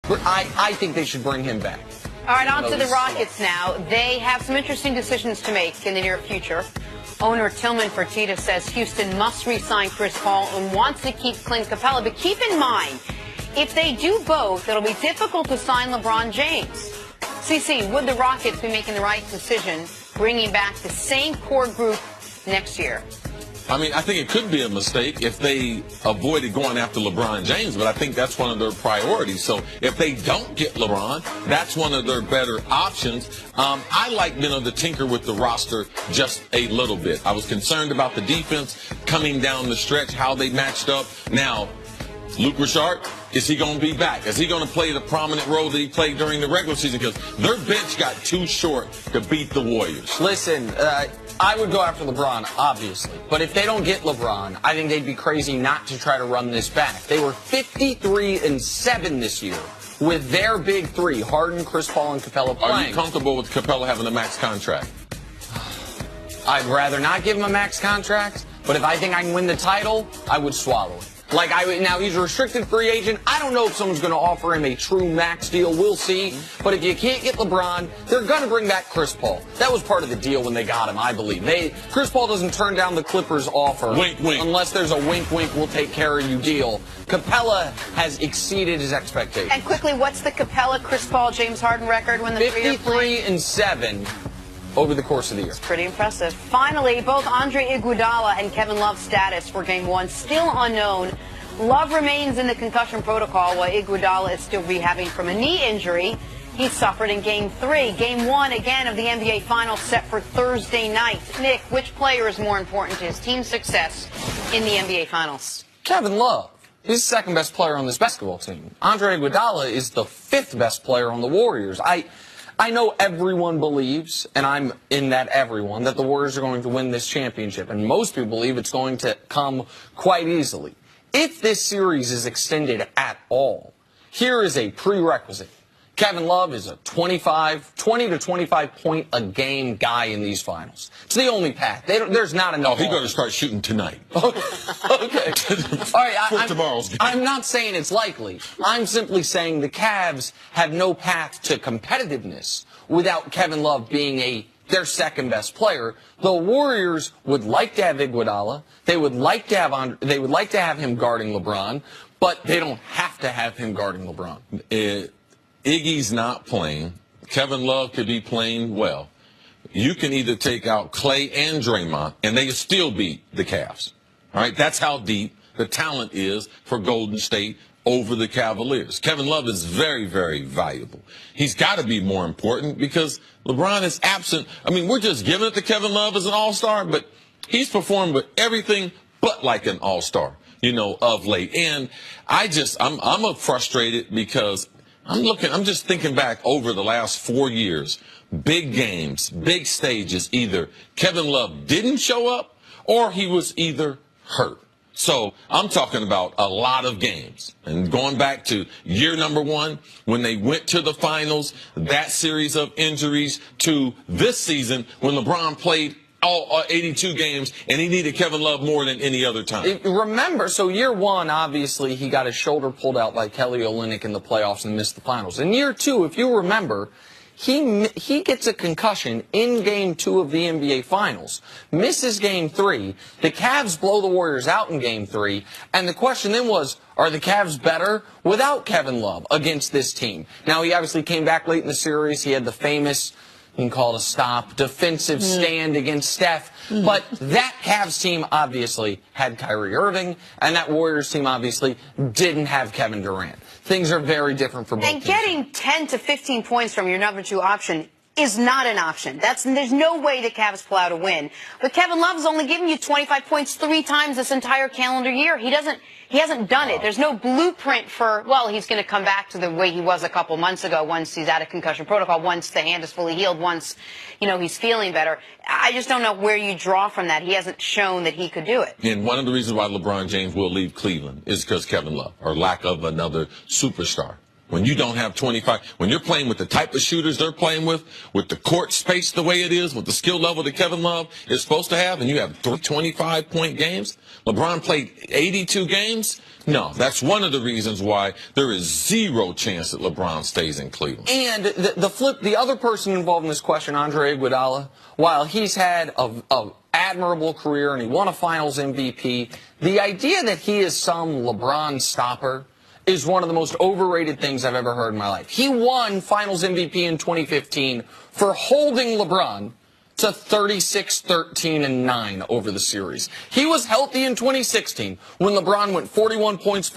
I think they should bring him back. All right, on to the Rockets now. They have some interesting decisions to make in the near future. Owner Tillman Fertitta says Houston must re-sign Chris Paul and wants to keep Clint Capela. But keep in mind, if they do both, it'll be difficult to sign LeBron James. CC, would the Rockets be making the right decision, bringing back the same core group next year? I mean, I think it could be a mistake if they avoided going after LeBron James, but I think that's one of their priorities. So if they don't get LeBron, that's one of their better options. I like, to tinker with the roster just a little bit. I was concerned about the defense coming down the stretch, how they matched up. Now, Luke Richard, is he going to be back? Is he going to play the prominent role that he played during the regular season? Because their bench got too short to beat the Warriors. Listen, I would go after LeBron, obviously. But if they don't get LeBron, I think they'd be crazy not to try to run this back. They were 53-7 this year with their big three, Harden, Chris Paul, and Capela playing. Are you comfortable with Capela having a max contract? I'd rather not give him a max contract, but if I think I can win the title, I would swallow it. Now he's a restricted free agent. I don't know if someone's going to offer him a true max deal. We'll see. But if you can't get LeBron, they're going to bring back Chris Paul. That was part of the deal when they got him, I believe. Chris Paul doesn't turn down the Clippers' offer. Wink, wink. Unless there's a wink, wink, we'll take care of you deal. Capela has exceeded his expectations. And quickly, what's the Capela, Chris Paul, James Harden record when the 53-7 over the course of the year. It's pretty impressive. Finally, both Andre Iguodala and Kevin Love's status for Game 1 still unknown. Love remains in the concussion protocol while Iguodala is still rehabbing from a knee injury he suffered in Game 3. Game 1, again, of the NBA Finals set for Thursday night. Nick, which player is more important to his team's success in the NBA Finals? Kevin Love. He's the second best player on this basketball team. Andre Iguodala is the fifth best player on the Warriors. I know everyone believes, and I'm in that everyone, that the Warriors are going to win this championship. And most people believe it's going to come quite easily. If this series is extended at all, here is a prerequisite. Kevin Love is a 20 to 25 point a game guy in these finals. It's the only path. There's not enough. Oh, he better start shooting tonight. Okay. All right. I'm not saying it's likely. I'm simply saying the Cavs have no path to competitiveness without Kevin Love being their second best player. The Warriors would like to have Iguodala. They would like to have him guarding LeBron, but they don't have to have him guarding LeBron. Iggy's not playing. Kevin Love could be playing well. You can either take out Clay and Draymond, and they still beat the Cavs. All right, that's how deep the talent is for Golden State over the Cavaliers. Kevin Love is very, very valuable. He's got to be more important because LeBron is absent. I mean, we're just giving it to Kevin Love as an all-star, but he's performed with everything but like an all-star, of late. And I'm frustrated because I'm just thinking back over the last 4 years, big games, big stages, either Kevin Love didn't show up or he was either hurt. So I'm talking about a lot of games. And going back to year number 1, when they went to the finals, that series of injuries, to this season when LeBron played all 82 games, and he needed Kevin Love more than any other time. Remember, so year 1, obviously, he got his shoulder pulled out by Kelly Olynyk in the playoffs and missed the finals. In year 2, if you remember, he gets a concussion in Game 2 of the NBA Finals, misses Game 3. The Cavs blow the Warriors out in Game 3, and the question then was, are the Cavs better without Kevin Love against this team? Now, he obviously came back late in the series. He had the famous, you can call it a stop, defensive stand against Steph. But that Cavs team obviously had Kyrie Irving, and that Warriors team obviously didn't have Kevin Durant. Things are very different for both teams. And getting 10 to 15 points from your number 2 option is not an option. There's no way the Cavs pull out a win. But Kevin Love's only given you 25 points 3 times this entire calendar year. He hasn't done it. There's no blueprint for, well, he's going to come back to the way he was a couple months ago once he's out of concussion protocol, once the hand is fully healed, once, he's feeling better. I just don't know where you draw from that. He hasn't shown that he could do it. And one of the reasons why LeBron James will leave Cleveland is because Kevin Love, or lack of another superstar. When you don't have 25, when you're playing with the type of shooters they're playing with the court space the way it is, with the skill level that Kevin Love is supposed to have, and you have 3 25-point games. LeBron played 82 games. No, that's one of the reasons why there is zero chance that LeBron stays in Cleveland. And the other person involved in this question, Andre Iguodala, while he's had a admirable career and he won a Finals MVP, the idea that he is some LeBron stopper is one of the most overrated things I've ever heard in my life. He won Finals MVP in 2015 for holding LeBron to 36, 13, and 9 over the series. He was healthy in 2016 when LeBron went 41 points,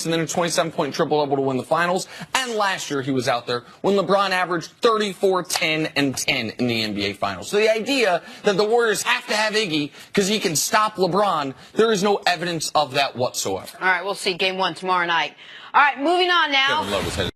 and then a 27-point triple-double to win the finals. And last year he was out there when LeBron averaged 34, 10, and 10 in the NBA Finals. So the idea that the Warriors have to have Iggy because he can stop LeBron, there is no evidence of that whatsoever. All right, we'll see Game 1 tomorrow night. All right, moving on now. Kevin Love was headed